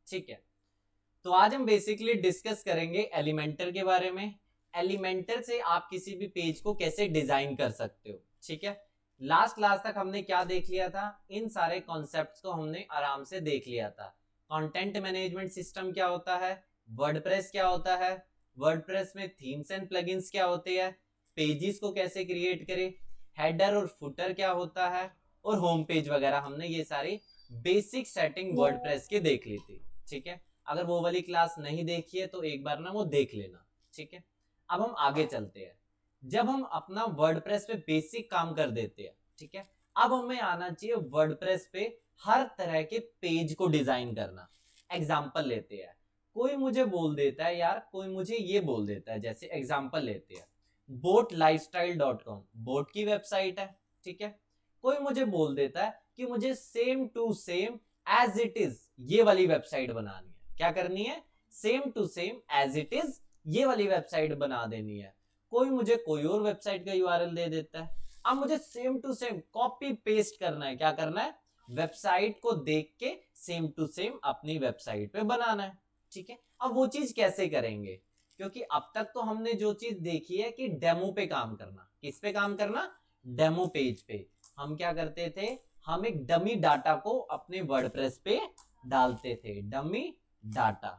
ठीक है, तो आज हम बेसिकली डिस्कस करेंगे एलिमेंटर के बारे में। एलिमेंटर से आप किसी भी पेज को कैसे डिजाइन कर सकते हो। ठीक है, लास्ट क्लास तक हमने क्या देख लिया था, इन सारे कॉन्सेप्ट्स को हमने आराम से देख लिया था। कंटेंट मैनेजमेंट सिस्टम क्या होता है, वर्डप्रेस क्या होता है, वर्डप्रेस में थीम्स एंड प्लगइन्स क्या होते हैं, पेजेस को कैसे क्रिएट करें, हेडर और फुटर क्या होता है, और होम पेज वगैरह। हमने ये सारी बेसिक सेटिंग वर्डप्रेस की देख ली थी। ठीक है, अगर वो वाली क्लास नहीं देखी है तो एक बार ना वो देख लेना। ठीक है, अब हम आगे चलते हैं। जब हम अपना वर्डप्रेस पे बेसिक काम कर देते हैं, ठीक है, अब हमें आना चाहिए वर्डप्रेस पे हर तरह के पेज को डिजाइन करना। एग्जाम्पल लेते हैं, कोई मुझे बोल देता है यार, कोई मुझे ये बोल देता है, जैसे एग्जाम्पल लेते हैं boatlifestyle.com, बोट की वेबसाइट है। ठीक है, कोई मुझे बोल देता है कि मुझे same to same as it is ये वाली वेबसाइट बनानी है। क्या करनी है, same to same as it is ये वाली वेबसाइट बना देनी है। कोई मुझे कोई और वेबसाइट का यूआरएल दे देता है। अब मुझे same to same copy paste करना है। क्या करना है, वेबसाइट को देख के सेम टू सेम अपनी वेबसाइट पे बनाना है। ठीक है, अब वो चीज कैसे करेंगे, क्योंकि अब तक तो हमने जो चीज देखी है कि डेमो पे काम करना। किस पे काम करना, डेमो पेज पे। हम क्या करते थे, हम एक डमी डाटा को अपने वर्डप्रेस पे डालते थे। डमी डाटा,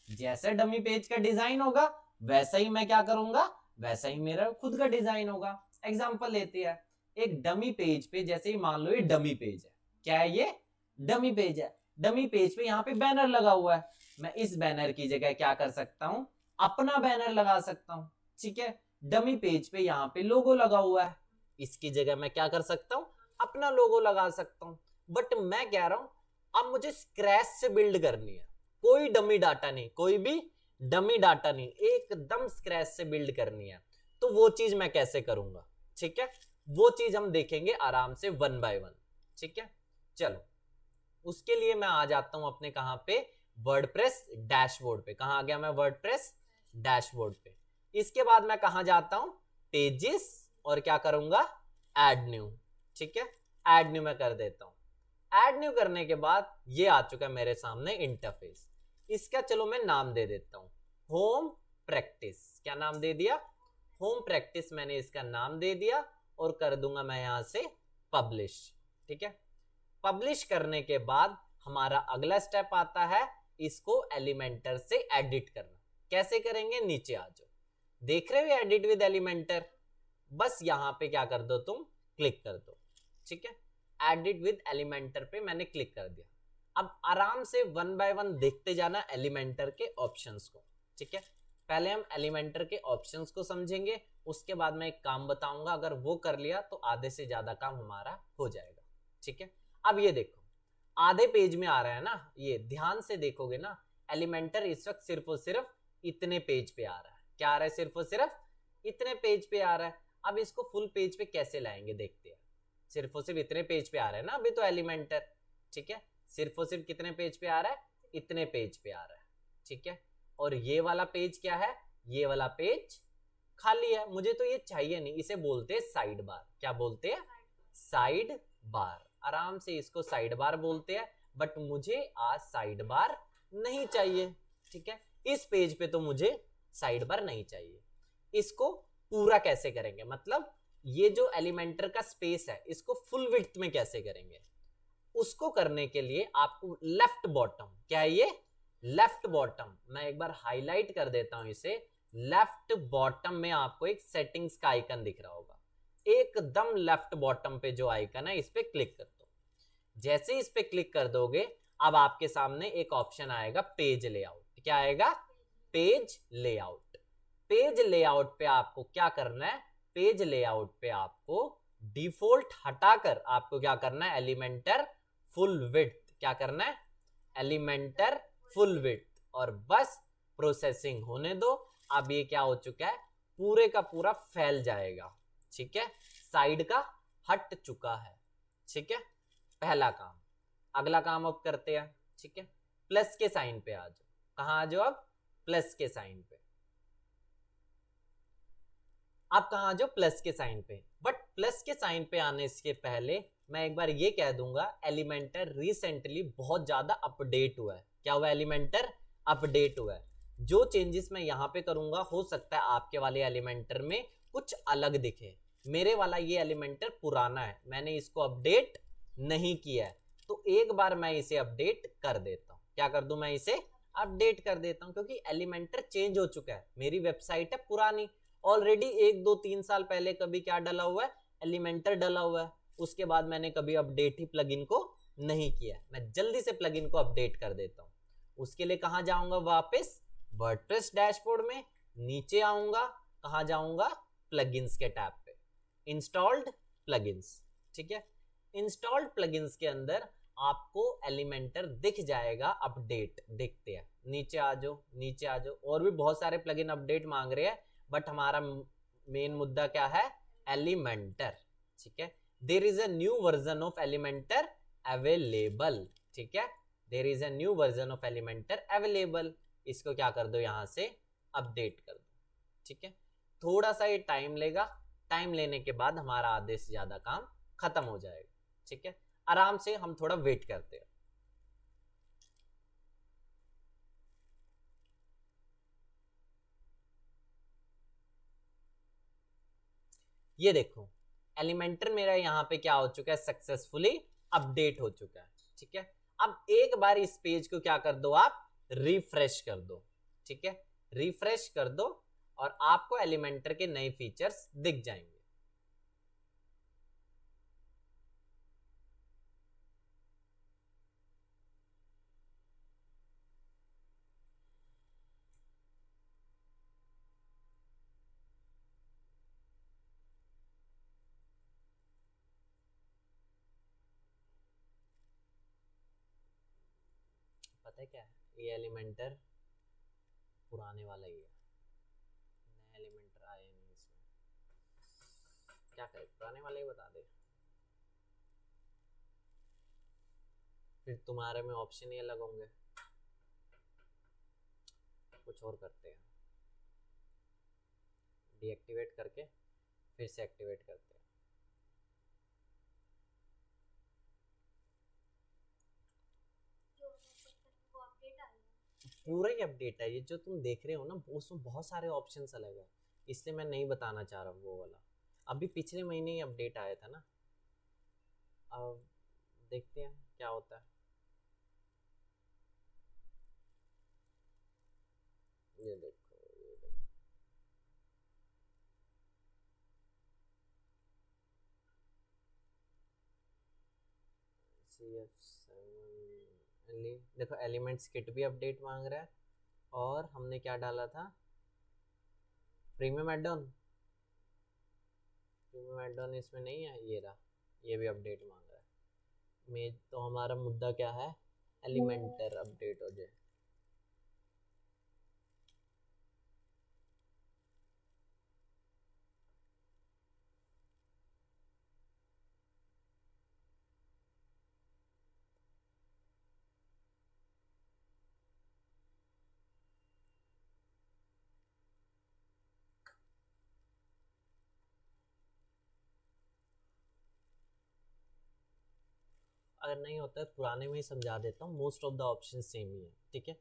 जैसे डमी पेज का डिजाइन होगा वैसा ही मैं क्या करूंगा, वैसा ही मेरा खुद का डिजाइन होगा। एग्जांपल लेते हैं, एक डमी पेज पे, जैसे ही मान लो ये डमी पेज है। क्या है ये, डमी पेज है। डमी पेज पे यहाँ पे बैनर लगा हुआ है। मैं इस बैनर की जगह क्या कर सकता हूँ, अपना बैनर लगा सकता हूँ। ठीक है, डमी पेज पे यहाँ पे लोगो लगा हुआ है, इसकी जगह मैं क्या कर सकता हूँ, अपना लोगो लगा सकता हूँ। बट मैं कह रहा हूं अब मुझे स्क्रैच से बिल्ड करनी है, कोई डमी डाटा नहीं, कोई भी डमी डाटा नहीं, एकदम स्क्रैच से बिल्ड करनी है। तो वो चीज मैं कैसे करूंगा, ठीक है, वो चीज हम देखेंगे आराम से वन बाय वन। ठीक है, चलो उसके लिए मैं आ जाता हूं अपने कहां पे, वर्डप्रेस डैशबोर्ड पे। कहां आ गया मैं, वर्डप्रेस डैशबोर्ड पे। इसके बाद मैं कहां जाता हूं, पेजेस, और क्या करूंगा, ऐड न्यू। ठीक है, ऐड न्यू मैं कर देता हूं। ऐड न्यू करने के बाद ये आ चुका है मेरे सामने इंटरफेस। इसका चलो मैं नाम दे देता हूं, होम प्रैक्टिस। क्या नाम दे दिया, होम प्रैक्टिस। मैंने इसका नाम दे दिया और कर दूंगा मैं यहां से पब्लिश। ठीक है, पब्लिश करने के बाद हमारा अगला स्टेप आता है इसको एलिमेंटर से एडिट करना। कैसे करेंगे, नीचे आ जाओ, देख रहे हो एडिट विद एलिमेंटर, बस यहां पे क्या कर दो, तुम क्लिक कर दो। ठीक है, एडिट विद एलिमेंटर पे मैंने क्लिक कर दिया। अब आराम से वन बाय वन देखते जाना एलिमेंटर के ऑप्शंस को। ठीक है, पहले हम एलिमेंटर के ऑप्शंस को समझेंगे, उसके बाद मैं एक काम बताऊंगा, अगर वो कर लिया तो आधे से ज्यादा काम हमारा हो जाएगा। ठीक है, अब ये देखो आधे पेज में आ रहा है ना, ये ध्यान से देखोगे ना, एलिमेंटर इस वक्त सिर्फ और सिर्फ इतने पेज पे आ रहा है। क्या आ रहा है, सिर्फ और सिर्फ इतने पेज पे आ रहा है। अब इसको फुल पेज पे कैसे लाएंगे देखते हैं। सिर्फ और सिर्फ इतने पेज पे आ रहा है ना अभी तो एलिमेंटर। ठीक है, सिर्फ और सिर्फ कितने पेज पे आ रहा है, इतने पेज पे आ रहा है। ठीक है, और ये वाला पेज क्या है, ये वाला पेज खाली है, मुझे तो ये चाहिए नहीं। इसे बोलते हैं साइड बार। क्या बोलते हैं, साइड बार। आराम से इसको साइड बार बोलते हैं, बट मुझे आज साइड बार नहीं चाहिए। ठीक है, इस पेज पे तो मुझे साइड बार नहीं चाहिए। इसको पूरा कैसे करेंगे, मतलब ये जो एलिमेंटर का स्पेस है इसको फुल विड्थ में कैसे करेंगे, उसको करने के लिए आपको लेफ्ट बॉटम, क्या है ये, लेफ्ट बॉटम, मैं एक बार हाईलाइट कर देता हूं इसे। लेफ्ट बॉटम में आपको एक सेटिंग्स का आइकन दिख रहा होगा, एकदम लेफ्ट बॉटम पे जो आइकन है इस पे क्लिक कर दो। जैसे इस पे क्लिक कर दोगे अब आपके सामने एक ऑप्शन आएगा पेज लेआउट। क्या आएगा, पेज लेआउट। पेज लेआउट पे आपको क्या करना है, पेज लेआउट पे आपको डिफॉल्ट हटाकर आपको क्या करना है, एलिमेंटर फुल विड्थ। क्या करना है, एलिमेंटर फुल विड्थ, और बस प्रोसेसिंग होने दो। अब ये क्या हो चुका है, पूरे का पूरा फैल जाएगा। ठीक है, साइड का हट चुका है। ठीक है, पहला काम। अगला काम अब करते हैं। ठीक है, प्लस के साइन पे आ जाओ। कहां आ जाओ, अब प्लस के साइन पे। अब कहां आ जाओ, प्लस के साइन पे। बट प्लस के साइन पे आने से पहले मैं एक बार ये कह दूंगा, एलिमेंटर रिसेंटली बहुत ज्यादा अपडेट हुआ है। क्या हुआ, एलिमेंटर अपडेट हुआ है। जो चेंजेस मैं यहाँ पे करूंगा हो सकता है आपके वाले एलिमेंटर में कुछ अलग दिखे। मेरे वाला ये एलिमेंटर पुराना है, मैंने इसको अपडेट नहीं किया है, तो एक बार मैं इसे अपडेट कर देता हूँ। क्या कर दूं, मैं इसे अपडेट कर देता हूँ, क्योंकि एलिमेंटर चेंज हो चुका है। मेरी वेबसाइट है पुरानी, ऑलरेडी 1 2 3 साल पहले कभी क्या डला हुआ है, एलिमेंटर डला हुआ है। उसके बाद मैंने कभी अपडेट ही प्लगइन को नहीं किया। मैं जल्दी से प्लगइन को अपडेट कर देता हूँ। उसके लिए कहां जाऊंगा, वापस वर्डप्रेस डैशबोर्ड में नीचे आऊंगा, कहां जाऊंगा, प्लगइन्स के टैब पे, इंस्टॉल्ड प्लगइन्स। ठीक है, इंस्टॉल्ड प्लगइन्स के अंदर आपको एलिमेंटर दिख जाएगा अपडेट। देखते हैं, नीचे आ जाओ, नीचे आ जाओ। और भी बहुत सारे प्लगइन अपडेट मांग रहे हैं, बट हमारा मेन मुद्दा क्या है, एलिमेंटर। ठीक है, there is a new version of Elementor available. ठीक है, there is a new version of Elementor available. इसको क्या कर दो, यहां से अपडेट कर दो। ठीक है, थोड़ा सा ये टाइम लेगा, टाइम लेने के बाद हमारा आधे से ज्यादा काम खत्म हो जाएगा। ठीक है, आराम से हम थोड़ा वेट करते हैं। ये देखो, एलिमेंटर मेरा यहाँ पे क्या हो चुका है, सक्सेसफुली अपडेट हो चुका है। ठीक है, अब एक बार इस पेज को क्या कर दो, आप रिफ्रेश कर दो। ठीक है, रिफ्रेश कर दो और आपको एलिमेंटर के नए फीचर्स दिख जाएंगे। पता है क्या है, ये एलिमेंटर पुराने वाला ही है, नया एलिमेंटर आया नहीं इसमें। क्या करें, पुराने वाले ही बता दे, फिर तुम्हारे में ऑप्शन ही अलग होंगे। कुछ और करते हैं, डीएक्टिवेट करके फिर से एक्टिवेट करते हैं। पूरा ही अपडेट है ये जो तुम देख रहे हो ना, उसमें बहुत सारे ऑप्शंस अलग है, इसलिए मैं नहीं बताना चाह रहा हूँ वो वाला। अभी पिछले महीने ही अपडेट आया था ना, अब देखते हैं क्या होता है। ये देखो, ये देखो, CF7 देखो, एलिमेंट्स किट भी अपडेट मांग रहा है। और हमने क्या डाला था, premium add on, premium add on इसमें नहीं है, ये रहा, ये भी अपडेट मांग रहा है। में तो हमारा मुद्दा क्या है, एलिमेंटर अपडेट हो जाए। अगर नहीं होता है पुराने में ही समझा देता हूँ, most of the option same ही है। ठीक है,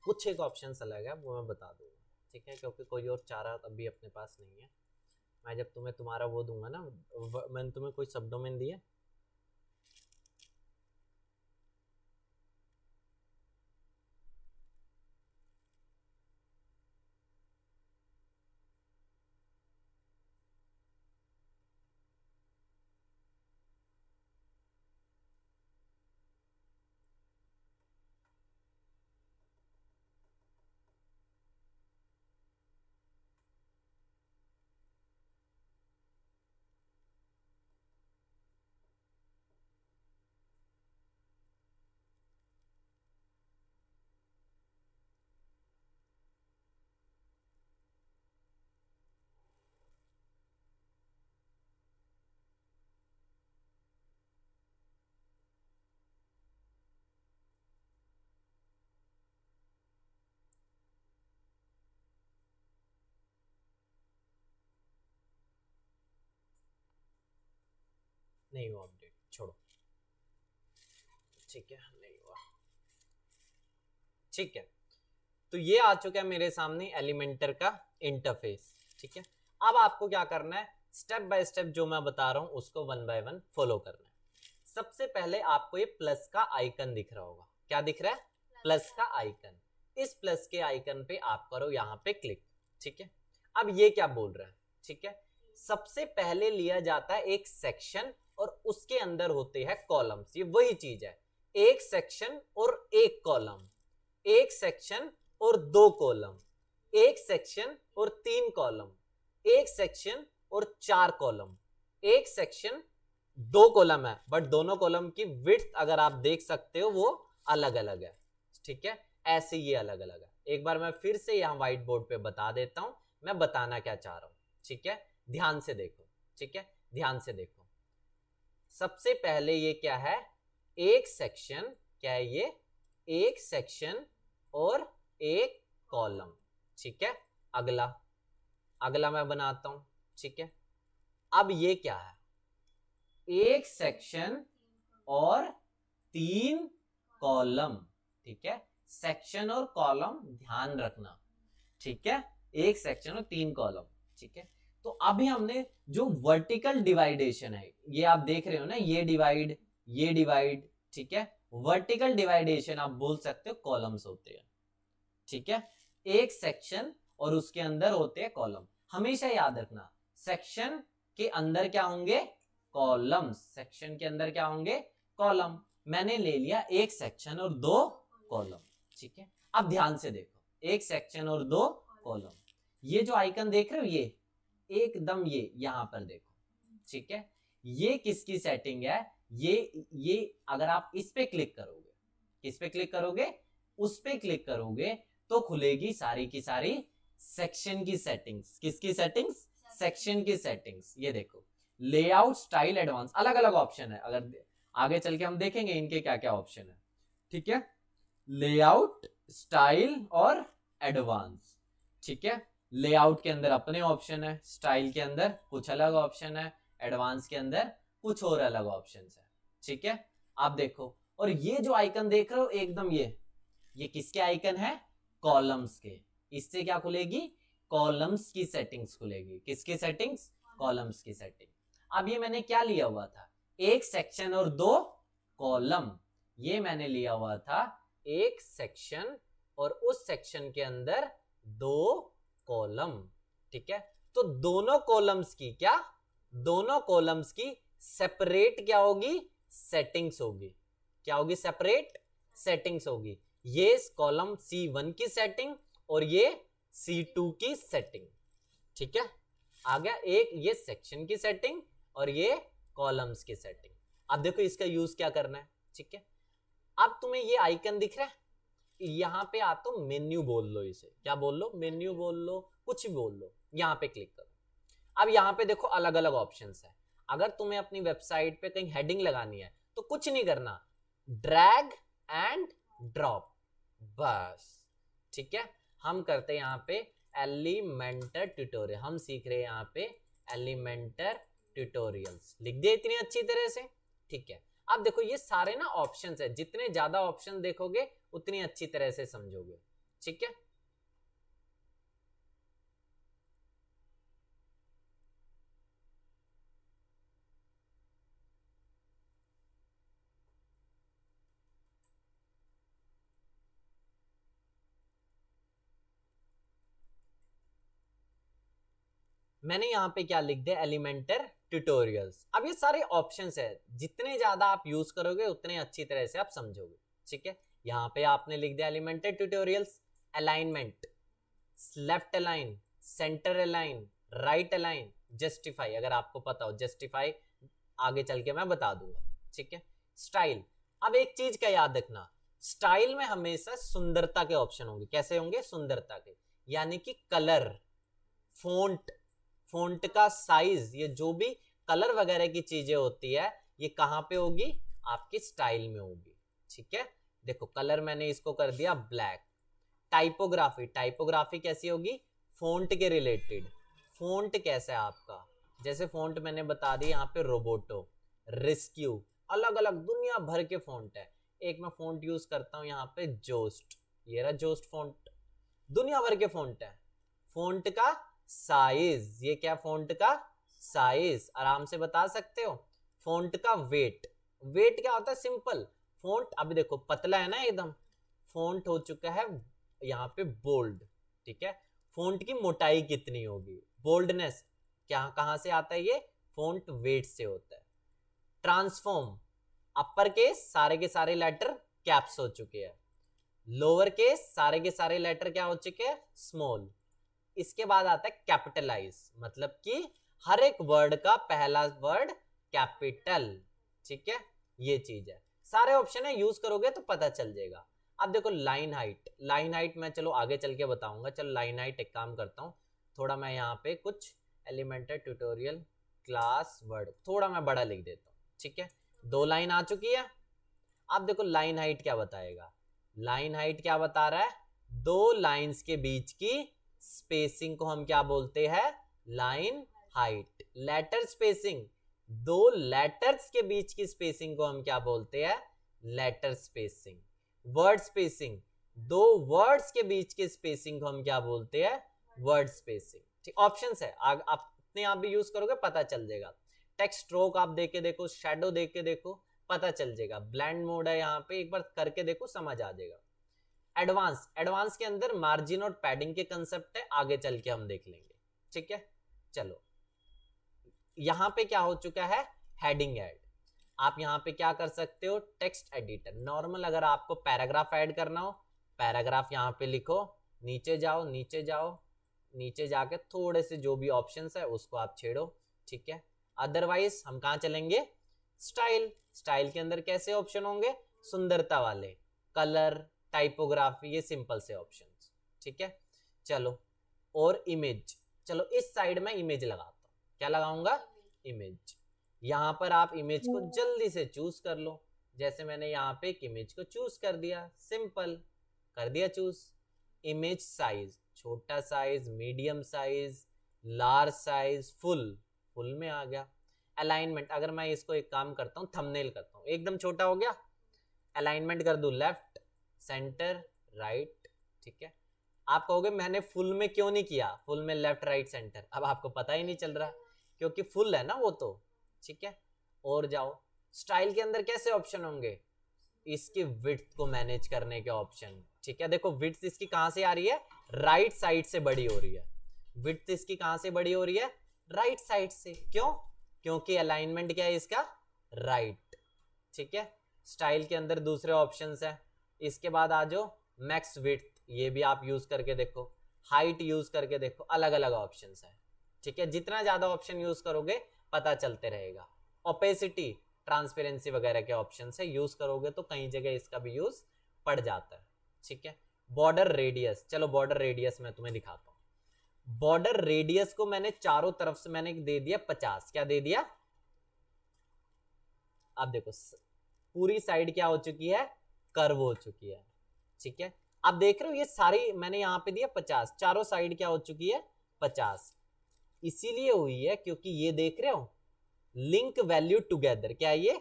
कुछ एक ऑप्शन अलग है, वो मैं बता दूंगा। ठीक है, क्योंकि कोई और चारा अभी अपने पास नहीं है। मैं जब तुम्हें तुम्हारा वो दूंगा ना, मैंने तुम्हें कोई सब डोमेन दिया, नहीं हुआ अपडेट, छोड़ो। ठीक है, नहीं हुआ। ठीक है, तो ये आ चुका है मेरे सामने एलिमेंटर का इंटरफेस। ठीक है, अब आपको क्या करना है, स्टेप बाय स्टेप जो मैं बता रहा हूं उसको वन बाय वन फॉलो करना है। सबसे पहले आपको ये प्लस का आइकन दिख रहा होगा, क्या दिख रहा है, प्लस का आइकन। इस प्लस के आइकन पे आप करो यहाँ पे क्लिक। ठीक है, अब ये क्या बोल रहा है, ठीक है, सबसे पहले लिया जाता है एक सेक्शन और उसके अंदर होते हैं कॉलम्स। ये वही चीज है, एक सेक्शन और एक कॉलम, एक सेक्शन और दो कॉलम, एक सेक्शन और तीन कॉलम, एक सेक्शन और चार कॉलम, एक सेक्शन दो कॉलम है बट दोनों कॉलम की विड्थ अगर आप देख सकते हो वो अलग अलग है। ठीक है, ऐसे ये अलग अलग है। एक बार मैं फिर से यहां व्हाइट बोर्ड पे बता देता हूं मैं बताना क्या चाह रहा हूं। ठीक है, ध्यान से देखो। ठीक है, ध्यान से देखो। सबसे पहले ये क्या है, एक सेक्शन, क्या है ये, एक सेक्शन और एक कॉलम। ठीक है, अगला अगला मैं बनाता हूं। ठीक है, अब ये क्या है, एक सेक्शन और तीन कॉलम। ठीक है, सेक्शन और कॉलम ध्यान रखना। ठीक है, एक सेक्शन और तीन कॉलम। ठीक है, तो अभी हमने जो वर्टिकल डिवाइडेशन है ये आप देख रहे हो ना, ये डिवाइड, ये डिवाइड। ठीक है, वर्टिकल डिवाइडेशन आप बोल सकते हो कॉलम्स होते हैं। ठीक है, एक सेक्शन और उसके अंदर होते हैं कॉलम। हमेशा याद रखना, सेक्शन के अंदर क्या होंगे, कॉलम्स। सेक्शन के अंदर क्या होंगे, कॉलम। मैंने ले लिया एक सेक्शन और दो कॉलम। ठीक है, अब ध्यान से देखो, एक सेक्शन और दो कॉलम। ये जो आइकन देख रहे हो ये एकदम ये यहां पर देखो। ठीक है, ये किसकी सेटिंग है, ये अगर आप इस पे क्लिक करोगे, किस पे क्लिक करोगे, उस पे क्लिक करोगे तो खुलेगी सारी की सारी सेक्शन की सेटिंग्स। किसकी सेटिंग्स, सेक्शन की सेटिंग्स। ये देखो, लेआउट, स्टाइल, एडवांस, अलग अलग ऑप्शन है। अगर आगे चल के हम देखेंगे इनके क्या क्या ऑप्शन है। ठीक है, लेआउट, स्टाइल और एडवांस। ठीक है, लेआउट के अंदर अपने ऑप्शन है, स्टाइल के अंदर कुछ अलग ऑप्शन है, एडवांस के अंदर कुछ और अलग ऑप्शन है। ठीक है, आप देखो, और ये जो आइकन देख रहे हो एकदम ये किसके आइकन है, कॉलम्स के। इससे क्या खुलेगी, कॉलम्स की सेटिंग्स खुलेगी। किसकी सेटिंग्स, कॉलम्स की सेटिंग। अब ये मैंने क्या लिया हुआ था, एक सेक्शन और दो कॉलम। ये मैंने लिया हुआ था एक सेक्शन और उस सेक्शन के अंदर दो कॉलम। ठीक है, तो दोनों कॉलम्स की क्या, दोनों कॉलम्स की सेपरेट क्या होगी, सेटिंग्स होगी। क्या होगी, सेपरेट सेटिंग्स होगी। ये कॉलम C1 की सेटिंग और ये C2 की सेटिंग। ठीक है, आ गया एक ये सेक्शन की सेटिंग और ये कॉलम्स की सेटिंग। अब देखो इसका यूज क्या करना है। ठीक है, अब तुम्हें ये आइकन दिख रहा है, यहां पे आ तो मेन्यू बोल लो, इसे क्या बोल लो, मेन्यू बोल लो, कुछ भी बोल लो। यहां पे क्लिक करो। अब यहां पे देखो अलग अलग ऑप्शंस है। अगर तुम्हें अपनी वेबसाइट पे कहीं हेडिंग लगानी है तो कुछ नहीं करना, ड्रैग एंड ड्रॉप, बस। ठीक है, हम करते हैं यहाँ पे एलिमेंटर ट्यूटोरियल, हम सीख रहे हैं यहाँ पे एलिमेंटर ट्यूटोरियल्स, लिख दिया इतनी अच्छी तरह से। ठीक है, अब देखो ये सारे ना ऑप्शंस है, जितने ज्यादा ऑप्शन देखोगे उतनी अच्छी तरह से समझोगे। ठीक है, मैंने यहाँ पे क्या लिख दिया, एलिमेंटर ट्यूटोरियल्स। अब ये सारे ऑप्शंस है, जितने ज्यादा आप यूज करोगे उतने अच्छी तरह से आप समझोगे। ठीक है, यहाँ पे आपने लिख दिया Elementor tutorials, alignment, left align, centre align, right align, justify, अगर आपको पता हो जस्टिफाई आगे चल के मैं बता दूंगा। ठीक है, स्टाइल। अब एक चीज का याद रखना, स्टाइल में हमेशा सुंदरता के ऑप्शन होंगे। कैसे होंगे, सुंदरता के, यानी कि कलर, फोंट, फोंट का साइज, ये जो भी कलर वगैरह की चीजें होती है ये कहां पे होगी, आपकी स्टाइल में होगी। ठीक है, देखो कलर मैंने इसको कर दिया ब्लैक। टाइपोग्राफी, टाइपोग्राफी कैसी होगी, फोंट के रिलेटेड। फोंट कैसा है आपका, जैसे फोंट मैंने बता दी यहाँ पे रोबोटो, रेस्क्यू, अलग अलग दुनिया भर के फोंट है। एक मैं फोंट यूज करता हूँ यहाँ पे जोस्ट। ये रहा जोस्ट फॉन्ट, दुनिया भर के फॉन्ट है। फॉन्ट का साइज, ये क्या फॉन्ट का साइज, आराम से बता सकते हो। फॉन्ट का वेट, वेट क्या होता है, सिंपल फॉन्ट। अभी देखो पतला है ना एकदम, फॉन्ट हो चुका है यहाँ पे बोल्ड, ठीक है। फॉन्ट की मोटाई कितनी होगी, बोल्डनेस क्या कहां से आता है, ये फॉन्ट वेट से होता है। ट्रांसफॉर्म, अपर केस सारे के सारे लेटर कैप्स हो चुके हैं, लोअर केस सारे के सारे लेटर क्या हो चुके हैं, स्मॉल। इसके बाद आता है कैपिटलाइज, मतलब कि हर एक वर्ड का पहला वर्ड कैपिटल, ठीक है, ये चीज है। सारे ऑप्शन है, यूज करोगे तो पता चल जाएगा। अब देखो लाइन हाइट, लाइन हाइट मैं चलो आगे चल के बताऊंगा। चलो लाइन हाइट एक काम करता हूँ, थोड़ा मैं यहाँ पे कुछ एलिमेंटर ट्यूटोरियल क्लास वर्ड थोड़ा मैं बड़ा लिख देता हूँ, ठीक है। 2 लाइन आ चुकी है। अब देखो लाइन हाइट क्या बताएगा, लाइन हाइट क्या बता रहा है, 2 लाइंस के बीच की स्पेसिंग को हम क्या बोलते हैं, line height. Letter spacing, 2 letters के बीच की स्पेसिंग को हम क्या बोलते हैं, letter spacing. Word spacing, 2 words के बीच की स्पेसिंग को हम क्या बोलते हैं, वर्ड स्पेसिंग, ठीक। ऑप्शंस है, आप अपने आप भी यूज करोगे पता चल जाएगा। टेक्स्ट स्ट्रोक आप देख के देखो, शैडो देख के देखो, पता चल जाएगा। ब्लेंड मोड है यहाँ पे, एक बार करके देखो समझ आ जाएगा। एडवांस, एडवांस के अंदर मार्जिन और पैडिंग के कंसेप्ट है, आगे चल के हम देख लेंगे, ठीक है। चलो यहाँ पे क्या हो चुका है, हेडिंग ऐड। आप यहाँ पे क्या कर सकते हो, टेक्स्ट एडिटर नॉर्मल, अगर आपको पैराग्राफ ऐड करना हो, पैराग्राफ यहाँ पे लिखो, नीचे जाओ नीचे जाओ, नीचे जाके थोड़े से जो भी ऑप्शंस है उसको आप छेड़ो, ठीक है। अदरवाइज हम कहाँ चलेंगे, स्टाइल। स्टाइल के अंदर कैसे ऑप्शन होंगे, सुंदरता वाले, कलर, टाइपोग्राफी, ये सिंपल से ऑप्शंस, ठीक है। चलो और इमेज, चलो इस साइड में इमेज लगाता हूँ, क्या लगाऊंगा, इमेज। यहाँ पर आप इमेज को जल्दी से चूज कर लो, जैसे मैंने यहाँ पे एक इमेज को चूज कर दिया, सिंपल कर दिया चूज। इमेज साइज, छोटा size, medium size, large size, full, full में आ गया। अलाइनमेंट, अगर मैं इसको एक काम करता हूँ, थंबनेल करता हूँ, एकदम छोटा हो गया। अलाइनमेंट कर दूं लेफ्ट सेंटर राइट, ठीक है। आप कहोगे मैंने फुल में क्यों नहीं किया, फुल में लेफ्ट राइट सेंटर, अब आपको पता ही नहीं चल रहा क्योंकि फुल है ना वो तो, ठीक है। और जाओ, स्टाइल के अंदर कैसे ऑप्शन होंगे, इसकी विड्थ को मैनेज करने के ऑप्शन, ठीक है। देखो विड्थ इसकी कहां से आ रही है, राइट साइड से बड़ी हो रही है, विड्थ इसकी कहां से बड़ी हो रही है, राइट साइड से। क्यों, क्योंकि अलाइनमेंट क्या है इसका, राइट, ठीक है। स्टाइल के अंदर दूसरे ऑप्शंस है। इसके बाद आ जाओ मैक्स विड्थ, ये भी आप यूज करके देखो, हाइट यूज करके देखो, अलग अलग ऑप्शंस है, ठीक है। जितना ज्यादा ऑप्शन यूज करोगे पता चलते रहेगा। ओपेसिटी, ट्रांसपेरेंसी वगैरह के ऑप्शन है, यूज करोगे तो कई जगह इसका भी यूज पड़ जाता है, ठीक है। बॉर्डर रेडियस, चलो बॉर्डर रेडियस मैं तुम्हें दिखाता हूँ। बॉर्डर रेडियस को मैंने चारों तरफ से मैंने दे दिया 50, क्या दे दिया, अब देखो पूरी साइड क्या हो चुकी है, कर्व हो चुकी है, ठीक है। अब देख रहे हो ये सारी मैंने यहाँ पे दिया 50, चारों साइड क्या हो चुकी है 50, इसीलिए हुई है क्योंकि ये देख रहे हो लिंक वैल्यू टुगेदर, क्या ये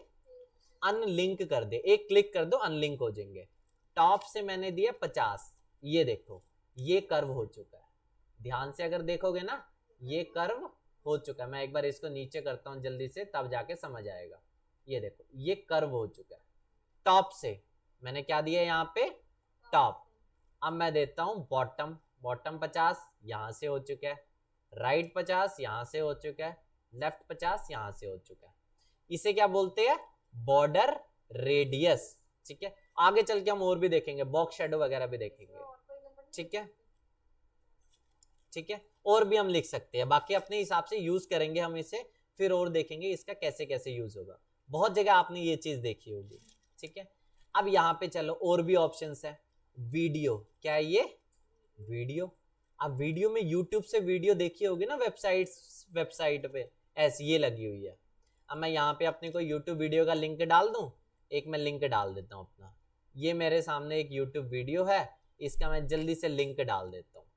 अनलिंक कर दे, एक क्लिक कर दो अनलिंक हो जाएंगे। टॉप से मैंने दिया 50, ये देखो ये कर्व हो चुका है, ध्यान से अगर देखोगे ना ये कर्व हो चुका है। मैं एक बार इसको नीचे करता हूं जल्दी से, तब जाके समझ आएगा। ये देखो ये कर्व हो चुका है। टॉप से मैंने क्या दिया यहाँ पे, टॉप। अब मैं देता हूं बॉटम, बॉटम 50 यहां से हो चुका है, राइट 50 यहां से हो चुका है, लेफ्ट 50 यहां से हो चुका है। इसे क्या बोलते हैं, बॉर्डर रेडियस, ठीक है। आगे चल के हम और भी देखेंगे, बॉक्स शेडो वगैरह भी देखेंगे, ठीक है, ठीक है। और भी हम लिख सकते हैं, बाकी अपने हिसाब से यूज करेंगे हम इसे, फिर और देखेंगे इसका कैसे कैसे यूज होगा। बहुत जगह आपने ये चीज देखी होगी, ठीक है। अब यहाँ पे चलो और भी ऑप्शंस है। वीडियो, क्या है ये, वीडियो। अब वीडियो में यूट्यूब से वीडियो देखी होगी ना, वेबसाइट पे ऐसी ये लगी हुई है। अब मैं यहाँ पे अपने को यूट्यूब वीडियो का लिंक डाल दूं, एक मैं लिंक डाल देता हूँ अपना, ये मेरे सामने एक यूट्यूब वीडियो है, इसका मैं जल्दी से लिंक डाल देता हूँ,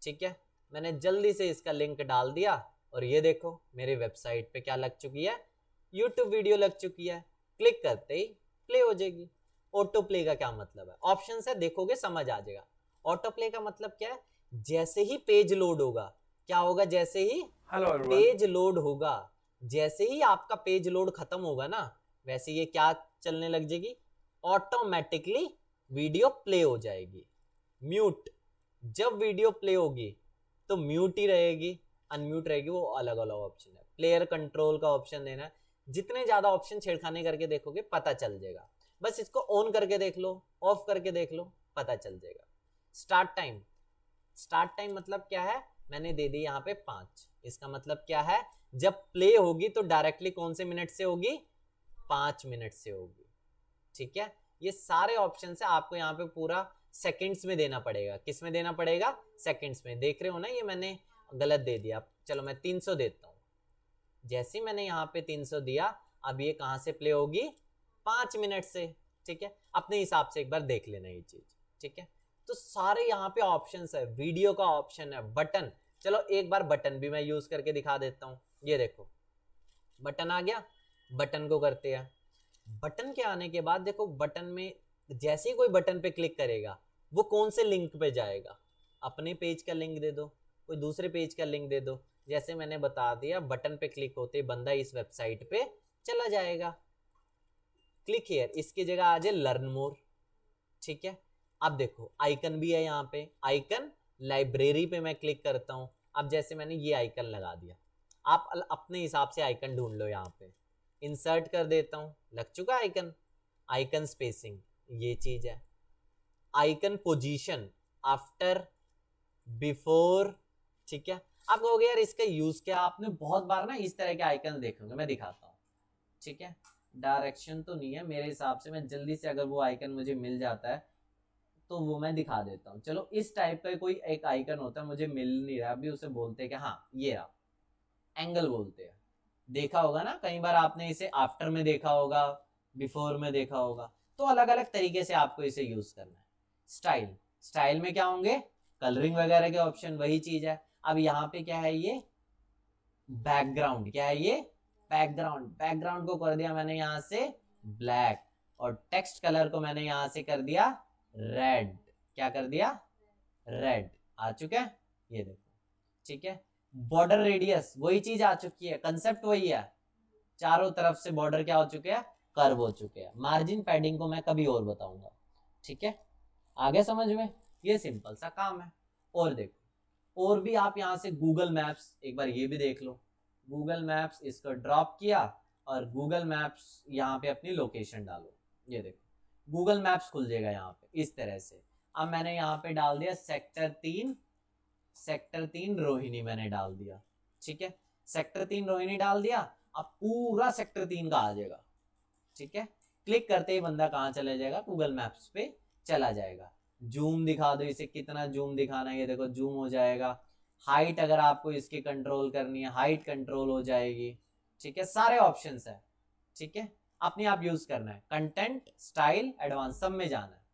ठीक है। मैंने जल्दी से इसका लिंक डाल दिया और ये देखो मेरे वेबसाइट पे क्या लग चुकी है, यूट्यूब वीडियो लग चुकी है। क्लिक करते ही प्ले हो जाएगी। ऑटो प्ले का क्या मतलब है? ऑप्शन है देखोगे समझ आ जाएगा। ऑटो प्ले का मतलब क्या है? जैसे ही पेज लोड होगा, क्या होगा? जैसे ही पेज लोड होगा, जैसे ही आपका पेज लोड खत्म होगा ना, वैसे ये क्या चलने लग जाएगी? ऑटोमेटिकली वीडियो प्ले हो जाएगी। म्यूट, जब वीडियो प्ले होगी तो म्यूट ही रहेगी, अनम्यूट रहेगी, वो अलग अलग ऑप्शन है। प्लेयर कंट्रोल का ऑप्शन देना है। जितने ज्यादा ऑप्शन छेड़खानी करके देखोगे पता चल जाएगा। बस इसको ऑन करके देख लो, ऑफ करके देख लो, पता चल जाएगा। स्टार्ट टाइम, स्टार्ट टाइम मतलब क्या है? मैंने दे दी यहाँ पे 5। इसका मतलब क्या है? जब प्ले होगी तो डायरेक्टली कौन से मिनट से होगी? 5 मिनट से होगी। ठीक है, ये सारे ऑप्शन है, आपको यहाँ पे पूरा सेकंड्स में देना पड़ेगा। किस में देना पड़ेगा? सेकंड्स में। देख रहे हो ना, ये मैंने गलत दे दिया। चलो मैं 300 देता हूँ। जैसे मैंने यहाँ पे 300 दिया, अब ये कहाँ से प्ले होगी? 5 मिनट से। ठीक है, अपने हिसाब से एक बार देख लेना ये चीज। ठीक है, तो सारे यहाँ पे ऑप्शंस है। वीडियो का ऑप्शन है, बटन। चलो एक बार बटन भी मैं यूज करके दिखा देता हूँ। ये देखो बटन आ गया, बटन को करते हैं। बटन के आने के बाद देखो, बटन में जैसे ही कोई बटन पे क्लिक करेगा वो कौन से लिंक पे जाएगा? अपने पेज का लिंक दे दो, कोई दूसरे पेज का लिंक दे दो। जैसे मैंने बता दिया, बटन पे क्लिक होते बंदा इस वेबसाइट पे चला जाएगा। क्लिक हियर, इसकी जगह आ जाए लर्न मोर। ठीक है, अब देखो आइकन भी है यहाँ पे। आइकन लाइब्रेरी पे मैं क्लिक करता हूँ। अब जैसे मैंने ये आइकन लगा दिया, आप अपने हिसाब से आइकन ढूंढ लो। यहाँ पे इंसर्ट कर देता हूँ, लग चुका आइकन। आइकन स्पेसिंग ये चीज है। Icon position, after, before. ठीक है, आप कहोगे यार इसका यूज क्या? आपने बहुत बार ना इस तरह के आइकन देखे होंगे, मैं दिखाता हूँ। ठीक है, डायरेक्शन तो नहीं है मेरे हिसाब से, मैं जल्दी से अगर वो आइकन मुझे मिल जाता है तो वो मैं दिखा देता हूँ। चलो इस टाइप का कोई एक आइकन होता है, मुझे मिल नहीं रहा अभी, उसे बोलते हैं कि हाँ ये रहा, एंगल बोलते हैं। देखा होगा ना कई बार आपने इसे, आफ्टर में देखा होगा, बिफोर में देखा होगा। तो अलग अलग तरीके से आपको इसे यूज करना है। स्टाइल, स्टाइल में क्या होंगे? कलरिंग वगैरह के ऑप्शन, वही चीज है। अब यहाँ पे क्या है? ये बैकग्राउंड। क्या है ये? बैकग्राउंड। बैकग्राउंड को कर दिया मैंने यहाँ से ब्लैक, और टेक्स्ट कलर को मैंने यहाँ से कर दिया रेड। क्या कर दिया? रेड। आ चुका है, ये देखो। ठीक है, बॉर्डर रेडियस, वही चीज आ चुकी है, कंसेप्ट वही है। चारों तरफ से बॉर्डर क्या हो चुके हैं? कर्व हो चुके हैं। मार्जिन पैडिंग को मैं कभी और बताऊंगा। ठीक है, आगे समझ में? ये सिंपल सा काम है। और देखो, और भी आप यहाँ से गूगल मैप्स, एक बार ये भी देख लो। गूगल मैप्स, इसको ड्रॉप किया और गूगल मैप्स यहाँ पे अपनी लोकेशन डालो। ये देखो गूगल मैप्स खुल जाएगा यहाँ पे इस तरह से। अब मैंने यहाँ पे डाल दिया सेक्टर 3, सेक्टर 3 रोहिणी मैंने डाल दिया। ठीक है, सेक्टर 3 रोहिणी डाल दिया। अब पूरा सेक्टर 3 का आ जाएगा। ठीक है, क्लिक करते ही बंदा कहाँ चला जाएगा? गूगल मैप्स पे चला जाएगा। जूम दिखा दो इसे, कितना जूम दिखाना है, ये देखो जूम हो जाएगा। हाइट अगर आपको इसकी कंट्रोल करनी है, हाइट कंट्रोल हो जाएगी। ठीक है, सारे ऑप्शंस है। ठीक है, अपने आप यूज करना है। कंटेंट, स्टाइल, एडवांस सब में जाना है।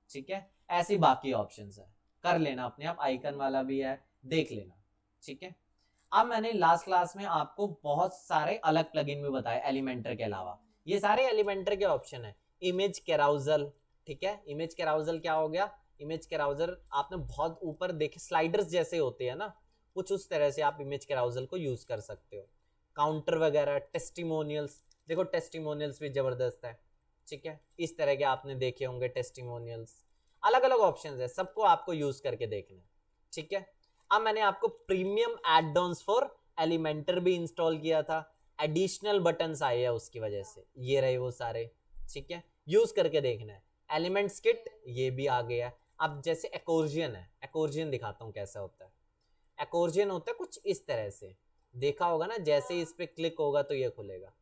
ठीक है, ऐसे बाकी ऑप्शंस है, कर लेना अपने आप। आइकन वाला भी है, देख लेना। ठीक है, अब मैंने लास्ट क्लास में आपको बहुत सारे अलग प्लगइन भी बताए एलिमेंटर के अलावा। ये सारे एलिमेंटर के ऑप्शन है। इमेज कैराउजल, ठीक है, इमेज कैराउजल क्या हो गया? इमेज कैराउजल आपने बहुत ऊपर देखे, स्लाइडर्स जैसे होते हैं ना, कुछ उस तरह से आप इमेज कैराउजल को यूज कर सकते हो। काउंटर वगैरह, टेस्टिमोनियल्स, देखो टेस्टिमोनियल्स भी जबरदस्त है। ठीक है, इस तरह के आपने देखे होंगे टेस्टिमोनियल्स। अलग अलग ऑप्शंस है, सबको आपको यूज करके देखना है। ठीक है, अब मैंने आपको प्रीमियम एड-ऑन्स फॉर एलिमेंटर भी इंस्टॉल किया था। एडिशनल बटन्स आए हैं उसकी वजह से, ये रहे वो सारे। ठीक है, यूज करके देखना है। एलिमेंट्स किट ये भी आ गया। अब जैसे एक्सोर्जन है, एक्सोर्जन दिखाता हूँ कैसा होता है। एक्सोर्जन होता है कुछ इस तरह से, देखा होगा ना, जैसे ही इस पे क्लिक होगा तो ये खुलेगा।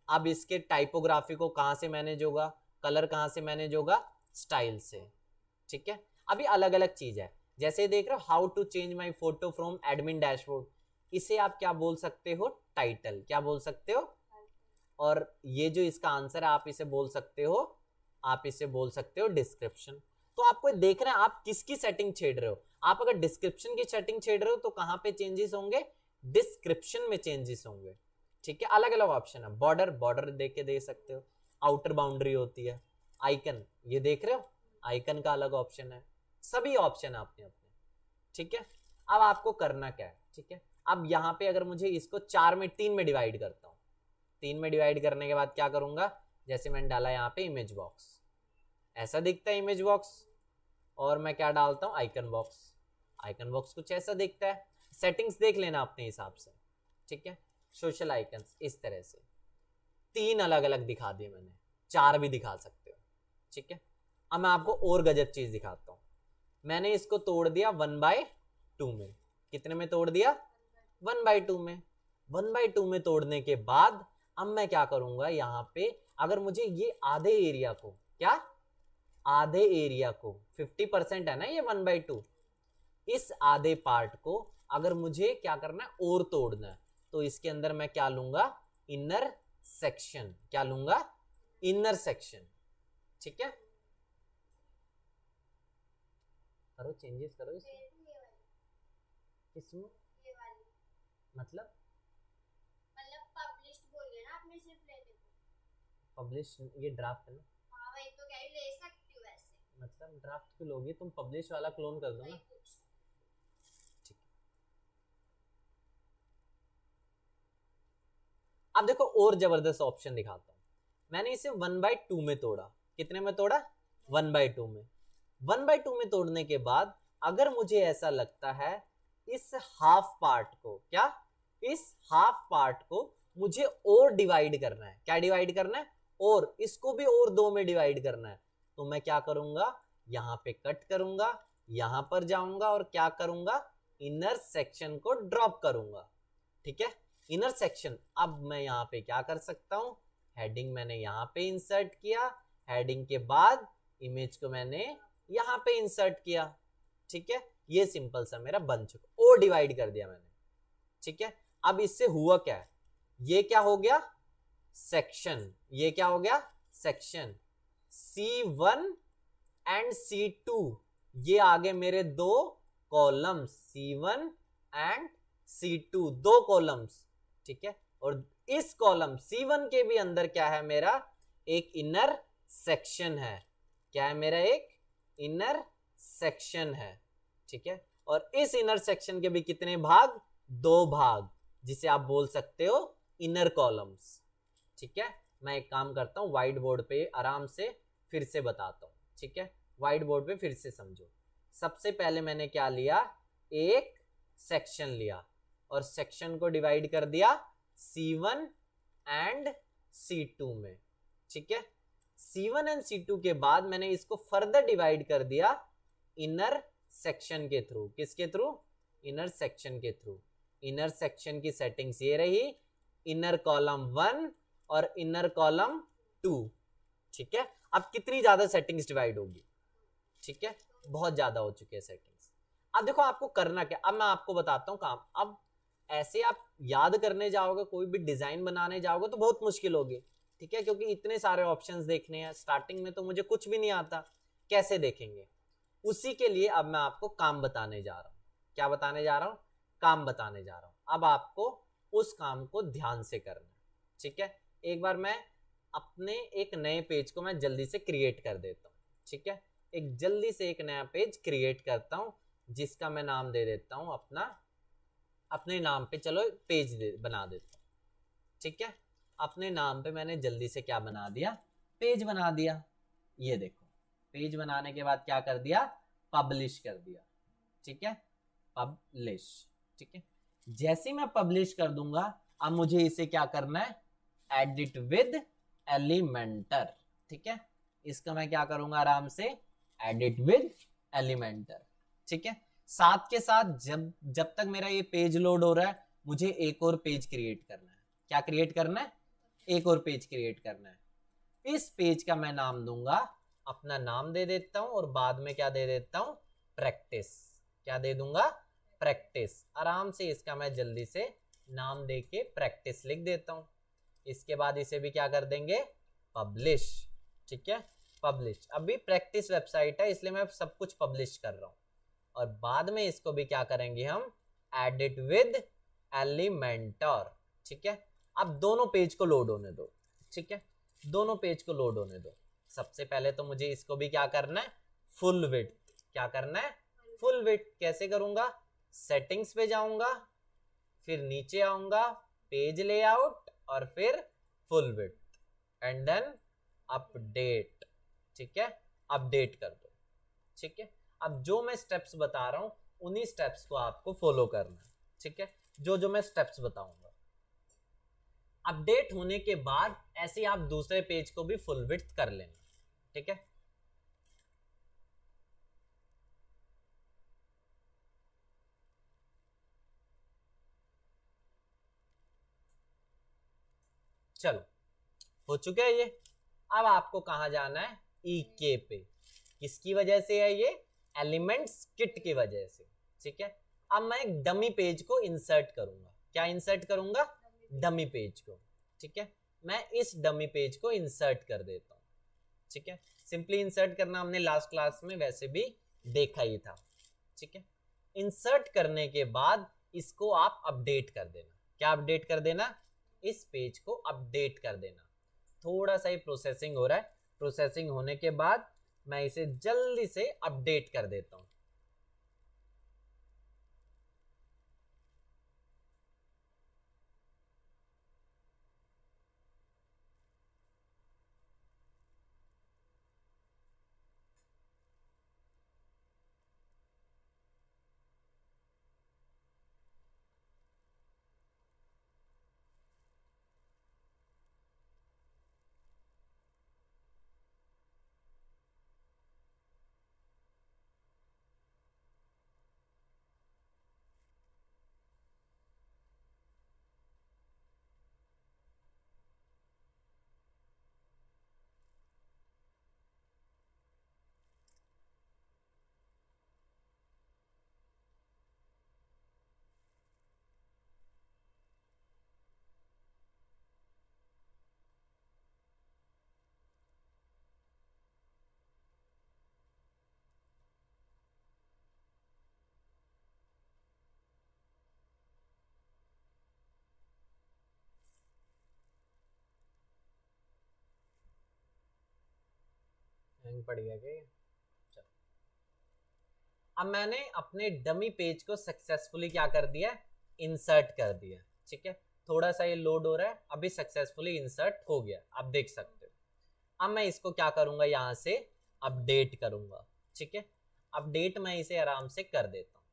अब इसके टाइपोग्राफी को कहाँ से मैनेज होगा? कलर कहाँ से मैनेज होगा? स्टाइल से। ठीक है, अभी अलग अलग चीज है। जैसे देख रहे हो, how to change my photo from admin dashboard, इसे आप क्या बोल सकते हो? टाइटल। क्या बोल सकते हो? और ये जो इसका आंसर है, आप इसे बोल सकते हो, आप इसे बोल सकते हो डिस्क्रिप्शन। तो आपको देखना है आप किसकी सेटिंग छेड़ रहे हो। आप अगर डिस्क्रिप्शन की सेटिंग छेड़ रहे हो तो कहां पे चेंजेस होंगे? डिस्क्रिप्शन में चेंजेस होंगे। ठीक है, अलग अलग ऑप्शन है। बॉर्डर, बॉर्डर देख के दे सकते हो। आउटर बाउंड्री होती है। आइकन, ये देख रहे हो, आइकन का अलग ऑप्शन है, सभी ऑप्शन अपने अपने, ठीक है। अब आपको करना क्या है, ठीक है, अब यहाँ पे अगर मुझे इसको 3 में डिवाइड करता हूँ, 3 में डिवाइड करने के बाद क्या करूंगा, जैसे मैंने डाला यहाँ पे इमेज बॉक्स, ऐसा दिखता है इमेज बॉक्स, और मैं क्या डालता हूँ आइकन बॉक्स, आइकन बॉक्स कुछ ऐसा दिखता है। सेटिंग्स देख लेना अपने हिसाब से, ठीक है। सोशल आइकन्स इस तरह से 3 अलग अलग दिखा दिए मैंने, 4 भी दिखा सकते हो, ठीक है। अब मैं आपको और गजब चीज दिखाता हूँ, मैंने इसको तोड़ दिया 1/2 में, कितने में तोड़ दिया, 1/2 में। 1/2 में तोड़ने के बाद अब मैं क्या करूंगा, यहाँ पे अगर मुझे ये आधे एरिया को, क्या आधे एरिया को 50% है ना ये 1/2, इस आधे पार्ट को अगर मुझे क्या करना है और तोड़ना है, तो इसके अंदर मैं क्या लूंगा, इनर सेक्शन, क्या लूंगा, इनर सेक्शन, ठीक है। करो चेंजेस करो इसमें, किसमें, मतलब पब्लिश्ड बोलिए ना आपने, सिर्फ लेने को पब्लिश, ये ड्राफ्ट है ना, हाँ वही तो, क्या ही ले सकती हूँ वैसे, मतलब ड्राफ्ट क्यों लोगे तुम, पब्लिश वाला क्लोन कर दो ना, ठीक है। अब देखो और जबरदस्त ऑप्शन दिखाता हूं, मैंने इसे 1/2 में तोड़ा, कितने में तोड़ा, 1/2 में। 1/2 में तोड़ने के बाद अगर मुझे ऐसा लगता है इस हाफ पार्ट को, क्या, इस हाफ पार्ट को मुझे और डिवाइड करना है, क्या डिवाइड करना है, और इसको भी और 2 में डिवाइड करना है, तो मैं क्या करूंगा, यहां पे कट करूंगा, यहां पर जाऊंगा और क्या करूंगा, इनर सेक्शन को ड्रॉप करूंगा, ठीक है। इनर सेक्शन, अब मैं यहाँ पे क्या कर सकता हूं, हेडिंग मैंने यहाँ पे इंसर्ट किया, हेडिंग के बाद इमेज को मैंने यहाँ पे इंसर्ट किया, ठीक है। ये सिंपल सा मेरा बन चुका, और डिवाइड कर दिया मैंने, ठीक है। अब इससे हुआ क्या है, ये क्या हो गया, सेक्शन, ये क्या हो गया, सेक्शन C1 एंड C2, ये आगे मेरे 2 columns, C1 and C2, 2 columns, ठीक है। और इस कॉलम C1 के भी अंदर क्या है, मेरा एक इनर सेक्शन है, क्या है, मेरा एक इनर सेक्शन है, ठीक है। और इस इनर सेक्शन के भी कितने भाग, 2 भाग, जिसे आप बोल सकते हो इनर कॉलम्स, ठीक है। मैं एक काम करता हूं, व्हाइट बोर्ड पे आराम से फिर से बताता हूं, ठीक है, व्हाइट बोर्ड पे फिर से समझो। सबसे पहले मैंने क्या लिया, एक सेक्शन लिया और सेक्शन को डिवाइड कर दिया C1 एंड C2 में, ठीक है। C1 एंड C2 के बाद मैंने इसको फर्दर डिवाइड कर दिया इनर सेक्शन के थ्रू, किसके थ्रू, इनर सेक्शन के थ्रू। इनर सेक्शन की सेटिंग्स ये रही, इनर कॉलम 1 और इनर कॉलम 2, ठीक है। अब कितनी ज्यादा सेटिंग्स डिवाइड होगी, ठीक है, बहुत ज्यादा हो चुकी है सेटिंग्स। अब देखो आपको करना क्या, अब मैं आपको बताता हूँ काम। अब ऐसे आप याद करने जाओगे, कोई भी डिजाइन बनाने जाओगे तो बहुत मुश्किल होगी, ठीक है, क्योंकि इतने सारे ऑप्शंस देखने हैं, स्टार्टिंग में तो मुझे कुछ भी नहीं आता, कैसे देखेंगे। उसी के लिए अब मैं आपको काम बताने जा रहा हूँ, क्या बताने जा रहा हूँ, काम बताने जा रहा हूँ। अब आपको उस काम को ध्यान से करना है, ठीक है। एक बार मैं अपने एक नए पेज को मैं जल्दी से क्रिएट कर देता हूँ, ठीक है। एक जल्दी से एक नया पेज क्रिएट करता हूँ, जिसका मैं नाम दे देता हूँ अपना, अपने नाम पे चलो पेज बना देता हूँ, ठीक है। अपने नाम पे मैंने जल्दी से क्या बना दिया, पेज बना दिया। ये देखो पेज बनाने के बाद क्या कर दिया, पब्लिश कर दिया, ठीक है, पब्लिश, ठीक है। जैसे मैं पब्लिश कर दूंगा, अब मुझे इसे क्या करना है, एडिट विद एलिमेंटर, ठीक है। इसका मैं क्या करूंगा, आराम से एडिट विद एलिमेंटर, ठीक है। साथ के साथ जब तक मेरा ये पेज लोड हो रहा है, मुझे एक और पेज क्रिएट करना है, क्या क्रिएट करना है, एक और पेज क्रिएट करना है। इस पेज का मैं नाम दूंगा, अपना नाम दे देता हूं और बाद में क्या दे देता हूं, प्रैक्टिस, क्या दे दूंगा, प्रैक्टिस। आराम से इसका मैं जल्दी से नाम दे के प्रैक्टिस लिख देता हूं। इसके बाद इसे भी क्या कर देंगे, पब्लिश, ठीक है, पब्लिश। अभी प्रैक्टिस वेबसाइट है इसलिए मैं सब कुछ पब्लिश कर रहा हूं, और बाद में इसको भी क्या करेंगे हम, एडिट विद एलिमेंटर, ठीक है। अब दोनों पेज को लोड होने दो, ठीक है, दोनों पेज को लोड होने दो। सबसे पहले तो मुझे इसको भी क्या करना है, फुल विड्थ। क्या करना है, फुल विड्थ। कैसे करूंगा, सेटिंग्स पे जाऊंगा, फिर नीचे आऊंगा, पेज लेआउट, और फिर full width, and then update. ठीक है, अपडेट कर दो। ठीक है, अब जो मैं स्टेप्स बता रहा हूं उन्हीं स्टेप्स को आपको फॉलो करना है। ठीक है, जो मैं स्टेप्स बताऊंगा। अपडेट होने के बाद ऐसे आप दूसरे पेज को भी फुल विड्थ कर लेना। ठीक है, चलो हो चुका है ये। अब आपको कहां जाना है, ईके पे। किसकी वजह से है ये, एलिमेंट्स किट की वजह से। ठीक है, अब मैं एक डमी पेज को इंसर्ट करूंगा। क्या इंसर्ट करूंगा, डमी पेज को। ठीक है, मैं इस डमी पेज को इंसर्ट कर देता हूं। ठीक है, सिंपली इंसर्ट करना हमने लास्ट क्लास में वैसे भी देखा ही था। ठीक है, इंसर्ट करने के बाद इसको आप अपडेट कर देना। क्या अपडेट कर देना, इस पेज को अपडेट कर देना। थोड़ा सा ही प्रोसेसिंग हो रहा है, प्रोसेसिंग होने के बाद मैं इसे जल्दी से अपडेट कर देता हूं। हैंग पड़ गया क्या ये? चलो, अब मैंने अपने डमी पेज को सक्सेसफुली क्या कर दिया, इंसर्ट कर दिया। ठीक है, थोड़ा सा ये लोड हो रहा है, अभी सक्सेसफुली इंसर्ट हो गया, आप देख सकते हो। अब मैं इसको क्या करूंगा, यहां से अपडेट करूंगा। ठीक है, अपडेट मैं इसे आराम से कर देता हूं।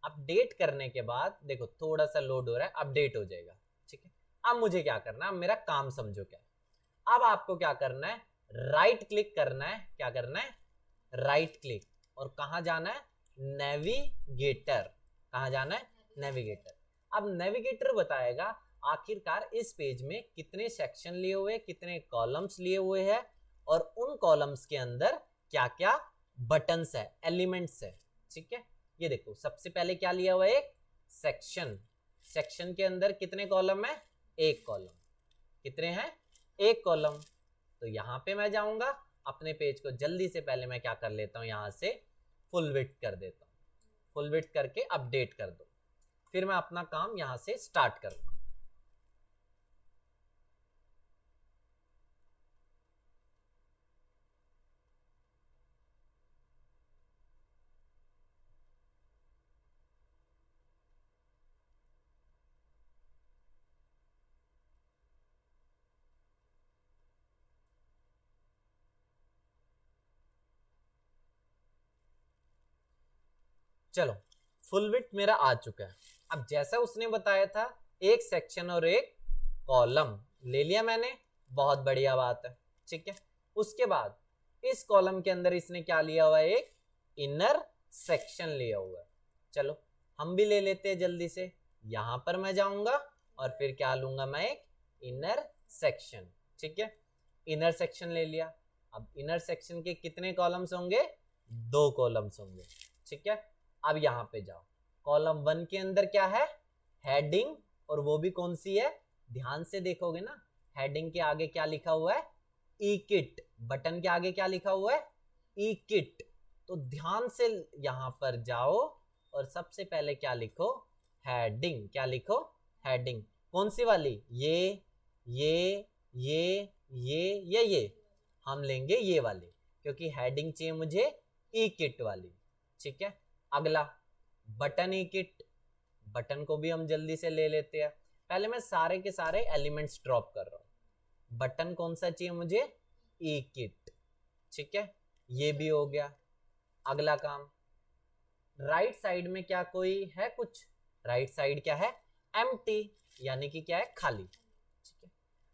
अपडेट करने के बाद देखो थोड़ा सा लोड हो रहा है, अपडेट हो जाएगा। ठीक है, अब मुझे क्या करना है, अब मेरा काम समझो क्या है। अब आपको क्या करना है, राइट क्लिक करना है। क्या करना है, राइट क्लिक, और कहां जाना है, नेविगेटर। कहां जाना है, नेविगेटर। अब नेविगेटर बताएगा आखिरकार इस पेज में कितने सेक्शन लिए हुए, कितने कॉलम्स लिए हुए हैं, और उन कॉलम्स के अंदर क्या क्या बटन्स है, एलिमेंट्स है। ठीक है, ये देखो सबसे पहले क्या लिया हुआ है, एक सेक्शन। सेक्शन के अंदर कितने कॉलम है, एक कॉलम। कितने हैं, एक कॉलम। तो यहां पे मैं जाऊंगा, अपने पेज को जल्दी से पहले मैं क्या कर लेता हूं, यहां से फुल विड्थ कर देता हूं। फुल विड्थ करके अपडेट कर दो, फिर मैं अपना काम यहां से स्टार्ट करता हूं। चलो, फुल विड्थ मेरा आ चुका है। अब जैसा उसने बताया था, एक सेक्शन और एक कॉलम ले लिया मैंने, बहुत बढ़िया बात है। ठीक है, उसके बाद इस कॉलम के अंदर इसने क्या लिया हुआ है, एक इनर सेक्शन लिया हुआ है। चलो हम भी ले लेते हैं जल्दी से। यहां पर मैं जाऊंगा और फिर क्या लूंगा मैं, एक इनर सेक्शन। ठीक है, इनर सेक्शन ले लिया। अब इनर सेक्शन के कितने कॉलम्स होंगे, 2 कॉलम्स होंगे। ठीक है, अब यहां पे जाओ, कॉलम 1 के अंदर क्या है, हेडिंग, और वो भी कौन सी है, ध्यान से देखोगे ना, हेडिंग के आगे क्या लिखा हुआ है, ई किट। बटन के आगे क्या लिखा हुआ है, ई किट। तो ध्यान से यहां पर जाओ और सबसे पहले क्या लिखो, हेडिंग। क्या लिखो, हेडिंग। कौन सी वाली, ये ये ये ये ये ये, हम लेंगे ये वाले, क्योंकि हेडिंग चाहिए मुझे ई किट वाली, ठीक है। अगला बटन ई किट, बटन को भी हम जल्दी से ले लेते हैं। पहले मैं सारे के सारे एलिमेंट्स ड्रॉप कर रहा हूं। बटन कौन सा चाहिए मुझे, ई किट, ठीक है, ये भी हो गया। अगला काम, राइट साइड में क्या कोई है कुछ, राइट साइड क्या है, एम्प्टी, यानी कि क्या है, खाली, ठीक है।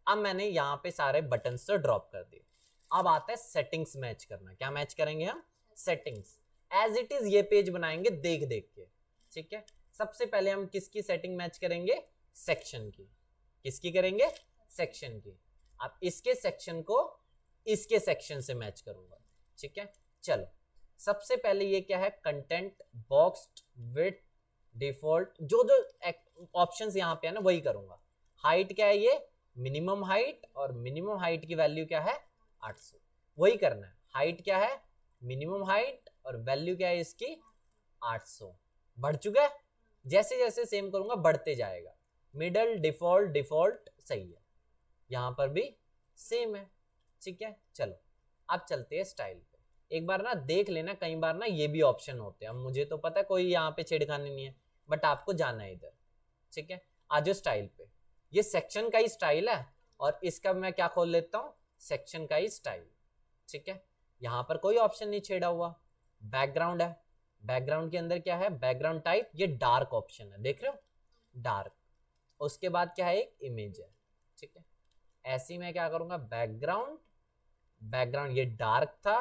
अब मैंने यहाँ पे सारे बटन्स तो ड्रॉप कर दिए। अब आता है सेटिंग्स मैच करना। क्या मैच करेंगे हम, सेटिंग्स। एज इट इज ये पेज बनाएंगे देख देख के, ठीक है। सबसे पहले हम किसकी सेटिंग मैच करेंगे, सेक्शन की। किसकी करेंगे, सेक्शन की। अब इसके सेक्शन को इसके सेक्शन से मैच करूंगा, ठीक है। चलो सबसे पहले ये क्या है, कंटेंट बॉक्स विड्थ डिफॉल्ट, जो जो ऑप्शंस यहाँ पे है ना वही करूंगा। हाइट क्या है, ये मिनिमम हाइट, और मिनिमम हाइट की वैल्यू क्या है, 800, वही करना है। हाइट क्या है, मिनिमम हाइट, और वैल्यू क्या है इसकी, 800। बढ़ चुका है, जैसे जैसे सेम करूंगा बढ़ते जाएगा। मिडल डिफॉल्ट, डिफॉल्ट सही है, यहां पर भी सेम है, ठीक है। चलो अब चलते हैं स्टाइल पे। एक बार ना देख लेना, कई बार ना ये भी ऑप्शन होते हैं। अब मुझे तो पता है कोई यहाँ पे छेड़खानी नहीं है, बट आपको जाना है इधर, ठीक है। आज स्टाइल पे, ये सेक्शन का ही स्टाइल है, और इसका मैं क्या खोल लेता हूँ, सेक्शन का ही स्टाइल, ठीक है। यहाँ पर कोई ऑप्शन नहीं छेड़ा हुआ। बैकग्राउंड है, बैकग्राउंड के अंदर क्या है, बैकग्राउंड टाइप, ये डार्क ऑप्शन है, देख रहे हो, डार्क। उसके बाद क्या है, एक इमेज है, ठीक है। ऐसे ही मैं क्या करूंगा, बैकग्राउंड, बैकग्राउंड ये डार्क था,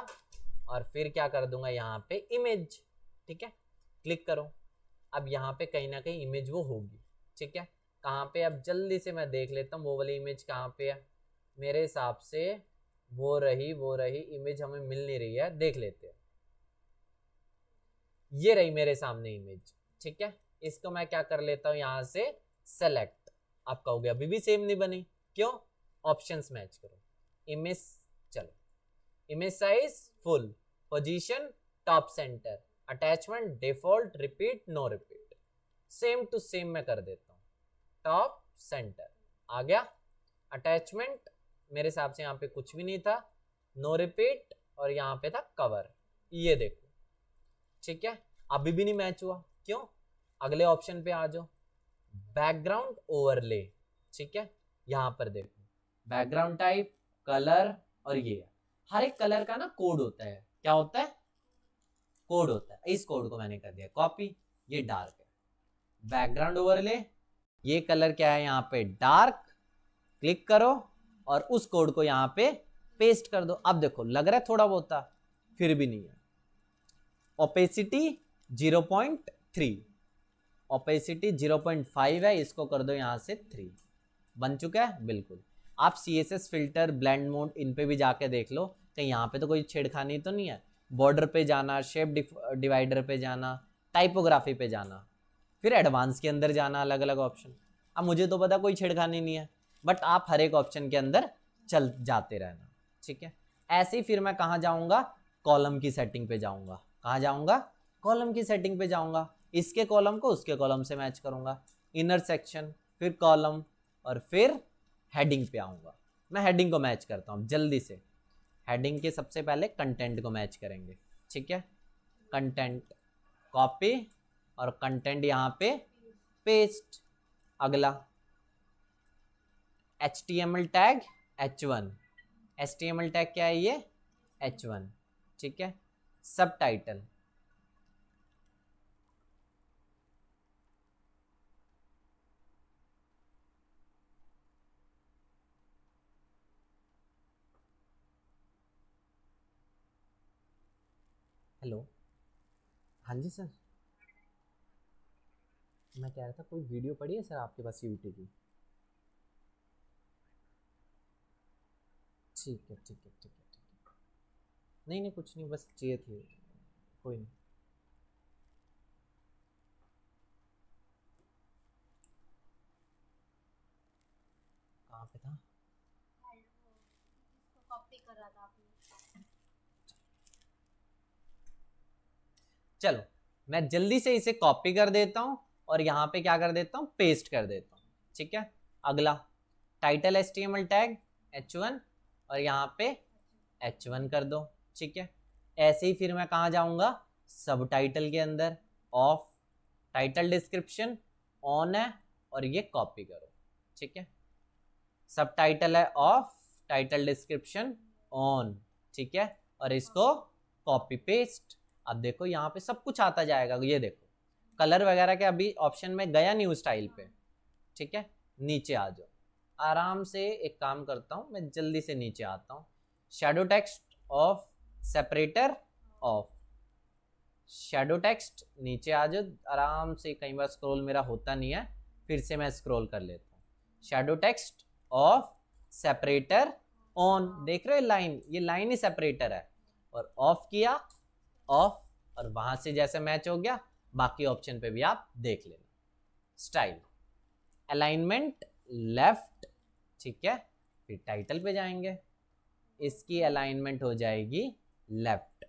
और फिर क्या कर दूंगा यहाँ पे इमेज, ठीक है। क्लिक करो, अब यहाँ पे कहीं ना कहीं इमेज वो होगी, ठीक है। कहाँ पे, अब जल्दी से मैं देख लेता हूँ वो वाली इमेज कहाँ पे है। मेरे हिसाब से वो रही इमेज, हमें मिल नहीं रही है, देख लेते हैं। ये रही मेरे सामने इमेज, ठीक है। इसको मैं क्या कर लेता हूँ, यहाँ से सेलेक्ट। आप कहोगे अभी भी सेम नहीं बनी, क्यों, ऑप्शंस मैच करो। इमेज, चलो image size full, position top centre, attachment default, repeat no repeat, same to same मैं कर देता हूँ। टॉप सेंटर आ गया, अटैचमेंट मेरे हिसाब से यहाँ पे कुछ भी नहीं था, नो रिपीट, और यहाँ पे था कवर, ये देखो, ठीक है। अभी भी नहीं मैच हुआ, क्यों, अगले ऑप्शन पे आ जाओ, बैकग्राउंड ओवरले, ठीक है। यहाँ पर देखो बैकग्राउंड टाइप, कलर, और ये हर एक कलर का ना कोड होता है, क्या होता है, कोड होता है। इस कोड को मैंने कर दिया कॉपी, ये डार्क है। बैकग्राउंड ओवरले, ये कलर क्या है यहाँ पे, डार्क। क्लिक करो और उस कोड को यहाँ पे पेस्ट कर दो। अब देखो लग रहा है थोड़ा बहुत था, फिर भी नहीं है। ओपेसिटी 0.3, ओपेसिटी 0.5 है, इसको कर दो यहाँ से 3, बन चुका है बिल्कुल। आप CSS फिल्टर, ब्लेंड मोड, इन पे भी जाके देख लो कहीं यहाँ पे तो कोई छेड़खानी तो नहीं है। बॉर्डर पे जाना, शेप डिवाइडर पे जाना, टाइपोग्राफी पे जाना, फिर एडवांस के अंदर जाना, अलग अलग ऑप्शन। अब मुझे तो पता कोई छेड़खानी नहीं है, बट आप हर एक ऑप्शन के अंदर चल जाते रहना, ठीक है। ऐसे ही फिर मैं कहाँ जाऊँगा, कॉलम की सेटिंग पे जाऊँगा। कहाँ जाऊँगा, कॉलम की सेटिंग पे जाऊँगा। इसके कॉलम को उसके कॉलम से मैच करूँगा, इनर सेक्शन, फिर कॉलम, और फिर हेडिंग पे आऊँगा। मैं हेडिंग को मैच करता हूँ जल्दी से। हेडिंग के सबसे पहले कंटेंट को मैच करेंगे, ठीक है। कंटेंट कॉपी, और कंटेंट यहाँ पे पेस्ट। अगला HTML tag H1, HTML tag क्या है, ये H1, ठीक है। सब टाइटल, हेलो, हाँ जी सर, मैं कह रहा था कोई वीडियो पड़ी है सर आपके पास यूटी की? ठीक है ठीक है ठीक है ठीक है, नहीं नहीं कुछ नहीं, बस चाहिए थी, कोई नहीं। कहाँ पे था, कॉपी कर रहा था आपने। चलो मैं जल्दी से इसे कॉपी कर देता हूँ और यहाँ पे क्या कर देता हूँ, पेस्ट कर देता हूँ, ठीक है। अगला टाइटल HTML टैग H1, और यहाँ पे H1 कर दो, ठीक है। ऐसे ही फिर मैं कहाँ जाऊंगा, सब टाइटल के अंदर, ऑफ टाइटल डिस्क्रिप्शन ऑन है और ये कॉपी करो, ठीक है। सब टाइटल है ऑफ, टाइटल डिस्क्रिप्शन ऑन, ठीक है, और इसको कॉपी पेस्ट। अब देखो यहाँ पे सब कुछ आता जाएगा, ये देखो कलर वगैरह के अभी ऑप्शन में गया न्यू स्टाइल पे, ठीक है। नीचे आ जाओ आराम से, एक काम करता हूँ मैं जल्दी से नीचे आता हूँ, shadow text of, separator of, shadow text नीचे आ जाओ आराम से, कई बार स्क्रॉल मेरा होता नहीं है, फिर से मैं स्क्रॉल कर लेता हूँ, shadow text of, separator on, देख रहे हो लाइन, ये लाइन ही सेपरेटर है, और ऑफ किया, ऑफ, और वहां से जैसे मैच हो गया, बाकी ऑप्शन पे भी आप देख लेना। स्टाइल, अलाइनमेंट लेफ्ट, ठीक है, फिर टाइटल पे जाएंगे, इसकी अलाइनमेंट हो जाएगी लेफ्ट,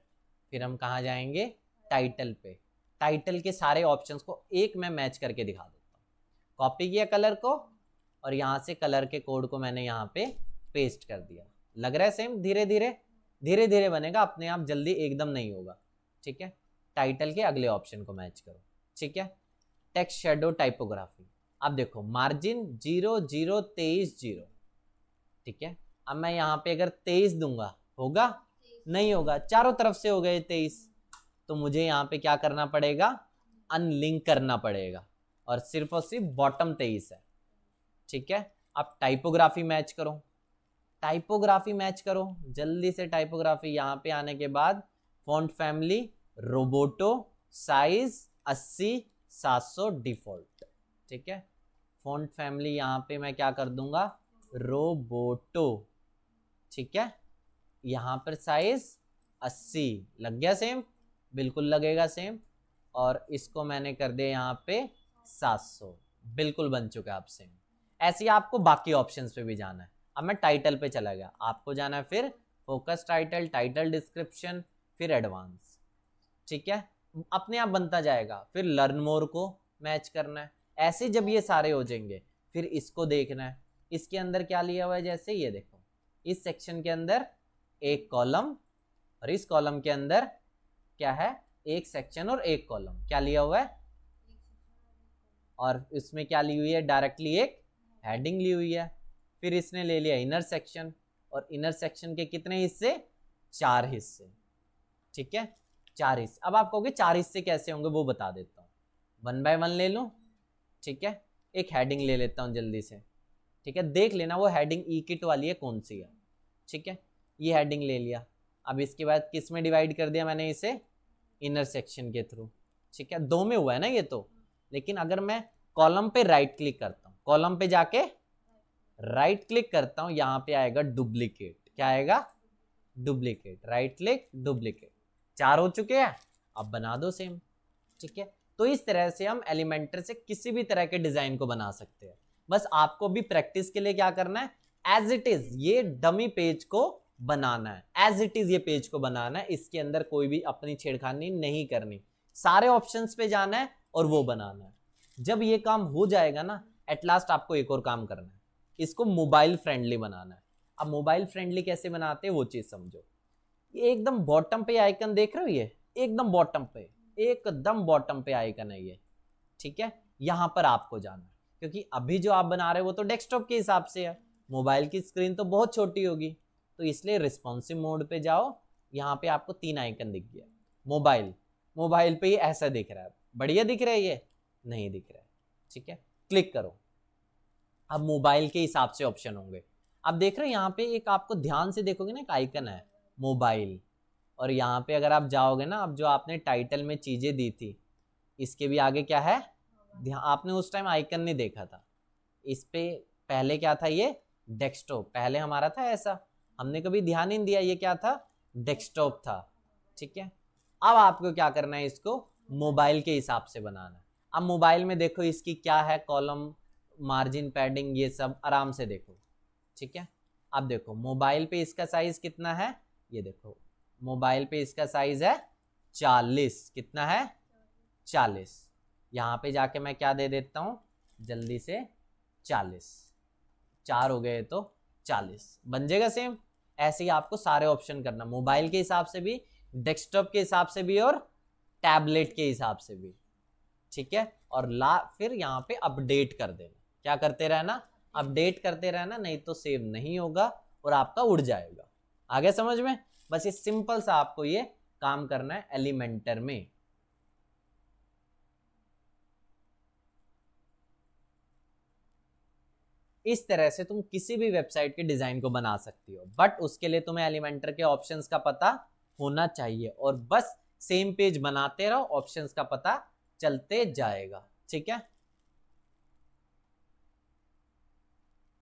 फिर हम कहाँ जाएंगे, टाइटल पे, टाइटल के सारे ऑप्शंस को एक मैं मैच करके दिखा देता हूँ, कॉपी किया कलर को, और यहाँ से कलर के कोड को मैंने यहाँ पे पेस्ट कर दिया, लग रहा है सेम, धीरे धीरे धीरे धीरे बनेगा, अपने आप जल्दी एकदम नहीं होगा, ठीक है। टाइटल के अगले ऑप्शन को मैच करो, ठीक है। टेक्स्ट शेडो टाइपोग्राफी, अब देखो मार्जिन 0 0 23 0, ठीक है। अब मैं यहाँ पे अगर 23 दूंगा, होगा नहीं होगा, चारों तरफ से हो गए 23, तो मुझे यहाँ पे क्या करना पड़ेगा, अनलिंक करना पड़ेगा, और सिर्फ बॉटम 23 है, ठीक है। अब टाइपोग्राफी मैच करो, टाइपोग्राफी मैच करो जल्दी से, टाइपोग्राफी यहाँ पे आने के बाद font family Roboto, size 80 700 default, ठीक है। फॉन्ट फैमिली यहाँ पे मैं क्या कर दूंगा, रोबोटो, ठीक है। यहाँ पर साइज 80 लग गया सेम, बिल्कुल लगेगा सेम, और इसको मैंने कर दिया यहाँ पे 700, बिल्कुल बन चुका है आप सेम। ऐसे ही आपको बाकी ऑप्शंस पे भी जाना है। अब मैं टाइटल पे चला गया, आपको जाना है फिर फोकस टाइटल, टाइटल डिस्क्रिप्शन, फिर एडवांस, ठीक है, अपने आप बनता जाएगा। फिर लर्न मोर को मैच करना है, ऐसे जब ये सारे हो जाएंगे फिर इसको देखना है, इसके अंदर क्या लिया हुआ है, जैसे ये देखो इस सेक्शन के अंदर एक कॉलम, और इस कॉलम के अंदर क्या है, एक सेक्शन और एक कॉलम, क्या लिया हुआ है, और इसमें क्या ली हुई है, डायरेक्टली एक हेडिंग ली हुई है। फिर इसने ले लिया इनर सेक्शन, और इनर सेक्शन के कितने हिस्से, 4 हिस्से, ठीक है, 4 हिस्से। अब आप कहोगे 4 हिस्से कैसे होंगे, वो बता देता हूँ, 1 बाय 1 ले लूँ, ठीक है। एक हेडिंग ले लेता हूँ जल्दी से, ठीक है, देख लेना वो हेडिंग ई किट वाली है कौन सी है, ठीक है। ये हेडिंग ले लिया, अब इसके बाद किस में डिवाइड कर दिया मैंने इसे, इनर सेक्शन के थ्रू, ठीक है, 2 में हुआ है ना ये तो। लेकिन अगर मैं कॉलम पे राइट क्लिक करता हूँ, कॉलम पे जाके राइट क्लिक करता हूँ, यहाँ पे आएगा डुप्लीकेट, क्या आएगा, डुप्लीकेट, राइट क्लिक डुप्लीकेट, 4 हो चुके हैं, अब बना दो सेम, ठीक है। तो इस तरह से हम एलिमेंटर से किसी भी तरह के डिजाइन को बना सकते हैं। बस आपको भी प्रैक्टिस के लिए क्या करना है, एज इट इज ये डमी पेज को बनाना है, एज इट इज ये पेज को बनाना है, इसके अंदर कोई भी अपनी छेड़खानी नहीं करनी, सारे ऑप्शंस पे जाना है और वो बनाना है। जब ये काम हो जाएगा ना, एट लास्ट आपको एक और काम करना है, इसको मोबाइल फ्रेंडली बनाना है। अब मोबाइल फ्रेंडली कैसे बनाते हैं वो चीज समझो, ये एकदम बॉटम पे आइकन देख रहे हो, ये एकदम बॉटम पे, एकदम बॉटम पे आइकन है ये, ठीक है। यहां पर आपको जाना है, क्योंकि अभी जो आप बना रहे हो वो तो डेस्कटॉप के हिसाब से है, मोबाइल की स्क्रीन तो बहुत छोटी होगी, तो इसलिए रिस्पॉन्सिव मोड पे जाओ, यहाँ पे आपको 3 आइकन दिख गया, मोबाइल, मोबाइल पे ये ऐसा दिख रहा है, बढ़िया दिख रहा है, ये नहीं दिख रहा है, ठीक है, क्लिक करो। अब मोबाइल के हिसाब से ऑप्शन होंगे, अब देख रहे हो यहाँ पे एक आपको ध्यान से देखोगे ना, एक आइकन है मोबाइल, और यहाँ पे अगर आप जाओगे ना, अब जो आपने टाइटल में चीजें दी थी इसके भी आगे क्या है, आपने उस टाइम आइकन नहीं देखा था, इस पे पहले क्या था, ये डेस्कटॉप पहले हमारा था ऐसा, हमने कभी ध्यान नहीं दिया, ये क्या था, डेस्कटॉप था, ठीक है। अब आपको क्या करना है, इसको मोबाइल के हिसाब से बनाना है। अब मोबाइल में देखो इसकी क्या है, कॉलम, मार्जिन, पैडिंग, ये सब आराम से देखो, ठीक है। अब देखो मोबाइल पे इसका साइज कितना है, ये देखो मोबाइल पे इसका साइज है 40, कितना है 40, यहाँ पे जाके मैं क्या दे देता हूँ जल्दी से 40, 4 हो गए तो 40 बन जाएगा सेम। ऐसे ही आपको सारे ऑप्शन करना, मोबाइल के हिसाब से भी, डेस्कटॉप के हिसाब से भी और टैबलेट के हिसाब से भी, ठीक है। और फिर यहाँ पे अपडेट कर देना, क्या करते रहना, अपडेट करते रहना, नहीं तो सेव नहीं होगा और आपका उड़ जाएगा। आगे समझ में? बस ये सिंपल सा आपको ये काम करना है एलिमेंटर में। इस तरह से तुम किसी भी वेबसाइट के डिजाइन को बना सकती हो, बट उसके लिए तुम्हें एलिमेंटर के ऑप्शंस का पता होना चाहिए, और बस सेम पेज बनाते रहो, ऑप्शंस का पता चलते जाएगा, ठीक है।